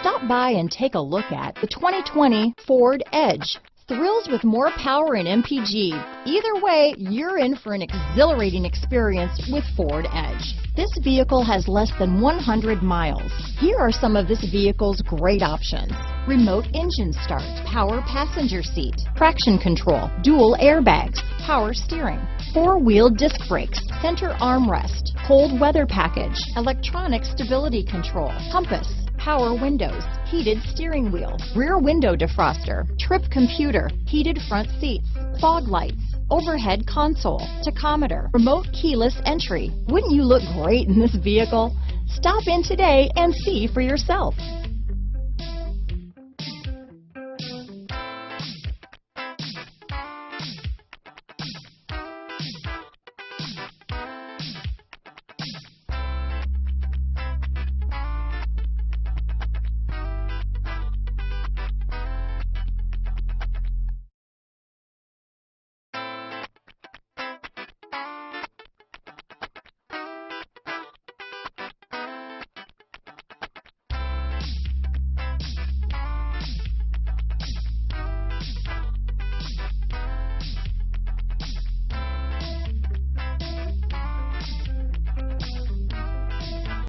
Stop by and take a look at the 2020 Ford Edge. Thrills with more power and MPG. Either way, you're in for an exhilarating experience with Ford Edge. This vehicle has less than 100 miles. Here are some of this vehicle's great options: remote engine start, power passenger seat, traction control, dual airbags, power steering, four-wheel disc brakes, center armrest, cold weather package, electronic stability control, compass, power windows, heated steering wheel, rear window defroster, trip computer, heated front seats, fog lights, overhead console, tachometer, remote keyless entry. Wouldn't you look great in this vehicle? Stop in today and see for yourself.